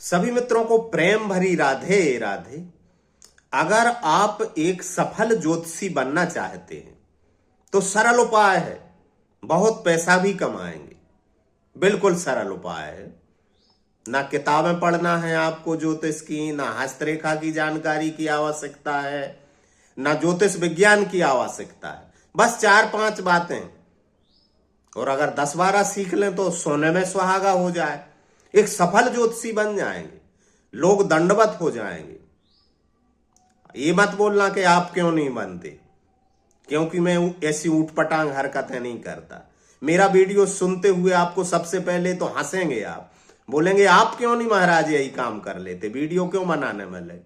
सभी मित्रों को प्रेम भरी राधे राधे। अगर आप एक सफल ज्योतिषी बनना चाहते हैं तो सरल उपाय है, बहुत पैसा भी कमाएंगे। बिल्कुल सरल उपाय है। ना किताबें पढ़ना है आपको ज्योतिष की, ना हस्तरेखा की जानकारी की आवश्यकता है, ना ज्योतिष विज्ञान की आवश्यकता है। बस 4-5 बातें, और अगर 10-12 सीख लें तो सोने में सुहागा हो जाए। एक सफल ज्योतिषी बन जाएंगे, लोग दंडवत हो जाएंगे। ये मत बोलना कि आप क्यों नहीं बनते, क्योंकि मैं ऐसी ऊटपटांग हरकतें नहीं करता। मेरा वीडियो सुनते हुए आपको सबसे पहले तो हंसेंगे, आप बोलेंगे आप क्यों नहीं महाराज यही काम कर लेते, वीडियो क्यों बनाने में लगे।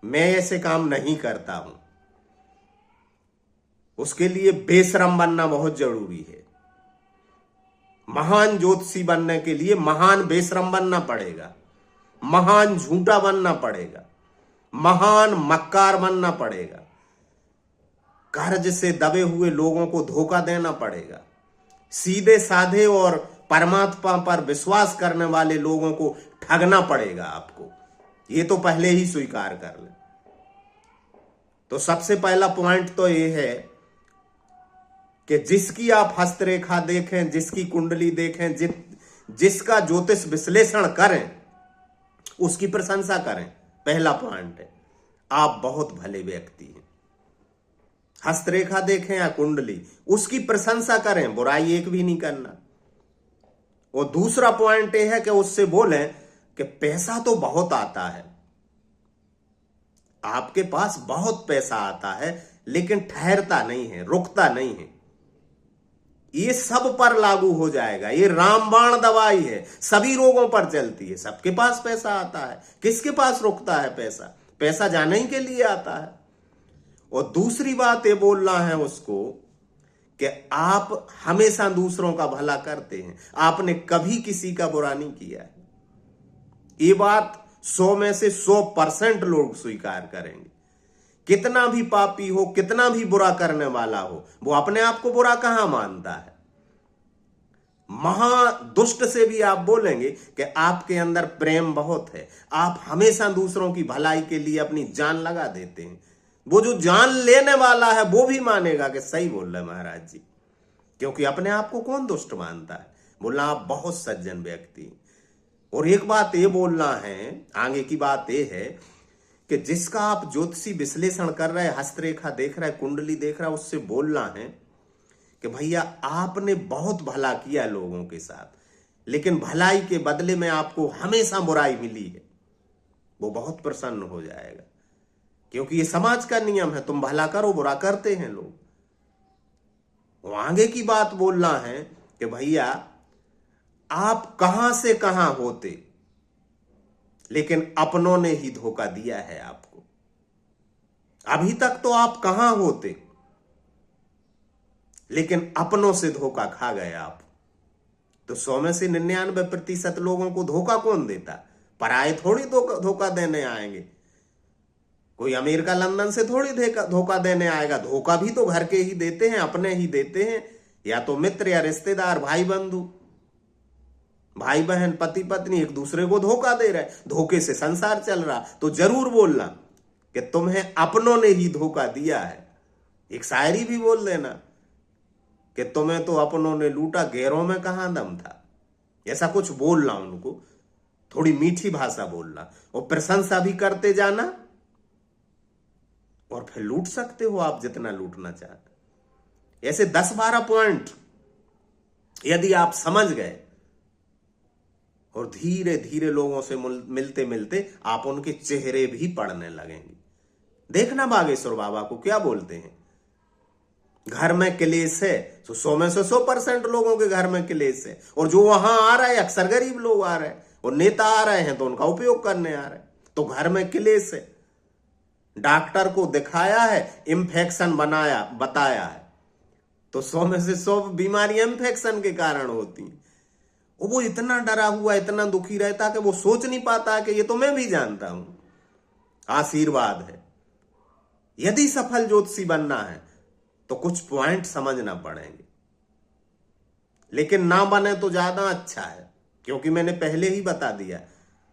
मैं ऐसे काम नहीं करता हूं। उसके लिए बेशरम बनना बहुत जरूरी है। महान ज्योतिषी बनने के लिए महान बेशरम बनना पड़ेगा, महान झूठा बनना पड़ेगा, महान मक्कार बनना पड़ेगा, कर्ज से दबे हुए लोगों को धोखा देना पड़ेगा, सीधे साधे और परमात्मा पर विश्वास करने वाले लोगों को ठगना पड़ेगा आपको। ये तो पहले ही स्वीकार कर ले। तो सबसे पहला पॉइंट तो ये है कि जिसकी आप हस्तरेखा देखें, जिसकी कुंडली देखें, जिसका ज्योतिष विश्लेषण करें, उसकी प्रशंसा करें। पहला पॉइंट है, आप बहुत भले व्यक्ति हैं। हस्तरेखा देखें या कुंडली, उसकी प्रशंसा करें, बुराई एक भी नहीं करना। और दूसरा पॉइंट यह है कि उससे बोलें कि पैसा तो बहुत आता है, आपके पास बहुत पैसा आता है, लेकिन ठहरता नहीं है, रुकता नहीं है। ये सब पर लागू हो जाएगा। ये रामबाण दवाई है, सभी रोगों पर चलती है। सबके पास पैसा आता है, किसके पास रुकता है पैसा? पैसा जाने ही के लिए आता है। और दूसरी बात ये बोलना है उसको कि आप हमेशा दूसरों का भला करते हैं, आपने कभी किसी का बुरा नहीं किया है। ये बात 100 में से 100% लोग स्वीकार करेंगे। कितना भी पापी हो, कितना भी बुरा करने वाला हो, वो अपने आप को बुरा कहां मानता है। महादुष्ट से भी आप बोलेंगे कि आपके अंदर प्रेम बहुत है, आप हमेशा दूसरों की भलाई के लिए अपनी जान लगा देते हैं। वो जो जान लेने वाला है वो भी मानेगा कि सही बोल रहे महाराज जी, क्योंकि अपने आप को कौन दुष्ट मानता है। बोलना आप बहुत सज्जन व्यक्ति। और एक बात ये बोलना है, आगे की बात ये है कि जिसका आप ज्योतिषी विश्लेषण कर रहे हैं, हस्तरेखा देख रहे हैं, कुंडली देख रहा है, उससे बोलना है कि भैया आपने बहुत भला किया लोगों के साथ, लेकिन भलाई के बदले में आपको हमेशा बुराई मिली है। वो बहुत प्रसन्न हो जाएगा, क्योंकि ये समाज का नियम है, तुम भला करो, बुरा करते हैं लोग। आगे की बात बोलना है कि भैया आप कहां से कहां होते, लेकिन अपनों ने ही धोखा दिया है आपको। अभी तक तो आप कहां होते, लेकिन अपनों से धोखा खा गए आप। तो 100 में से 99% लोगों को धोखा कौन देता? पराये थोड़ी धोखा देने आएंगे। कोई अमेरिका लंदन से थोड़ी धोखा देने आएगा। धोखा भी तो घर के ही देते हैं, अपने ही देते हैं, या तो मित्र या रिश्तेदार, भाई बंधु, भाई बहन, पति पत्नी एक दूसरे को धोखा दे रहे। धोखे से संसार चल रहा। तो जरूर बोलना कि तुम्हें अपनों ने ही धोखा दिया है। एक शायरी भी बोल देना कि तुम्हें तो अपनों ने लूटा, गैरों में कहां दम था। ऐसा कुछ बोलना उनको, थोड़ी मीठी भाषा बोलना, और प्रशंसा भी करते जाना। और फिर लूट सकते हो आप जितना लूटना चाहते। ऐसे 10-12 पॉइंट यदि आप समझ गए, और धीरे धीरे लोगों से मिलते मिलते आप उनके चेहरे भी पढ़ने लगेंगे। देखना बागेश्वर बाबा को क्या बोलते हैं, घर में क्लेश है तो 100 में से 100% लोगों के घर में क्लेश है। और जो वहां आ रहा है अक्सर गरीब लोग आ रहे हैं, और नेता आ रहे हैं तो उनका उपयोग करने आ रहे हैं। तो घर में क्लेश है, डॉक्टर को दिखाया है, इंफेक्शन बताया है, तो 100 में से 100 बीमारियां इंफेक्शन के कारण होती हैं। वो इतना डरा हुआ, इतना दुखी रहता कि वो सोच नहीं पाता कि ये तो मैं भी जानता हूं। आशीर्वाद है। यदि सफल ज्योतिषी बनना है तो कुछ पॉइंट समझना पड़ेंगे, लेकिन ना बने तो ज्यादा अच्छा है, क्योंकि मैंने पहले ही बता दिया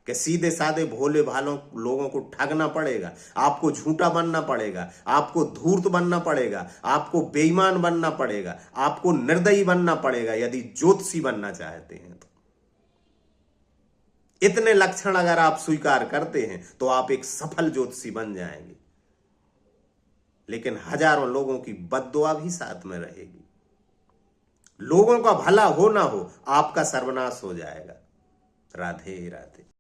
कि सीधे साधे भोले भालों लोगों को ठगना पड़ेगा, आपको झूठा बनना पड़ेगा, आपको धूर्त बनना पड़ेगा, आपको बेईमान बनना पड़ेगा, आपको निर्दयी बनना पड़ेगा यदि ज्योतिषी बनना चाहते हैं तो। इतने लक्षण अगर आप स्वीकार करते हैं तो आप एक सफल ज्योतिषी बन जाएंगे। लेकिन हजारों लोगों की बद्दुआ भी साथ में रहेगी। लोगों का भला हो ना हो, आपका सर्वनाश हो जाएगा। राधे राधे।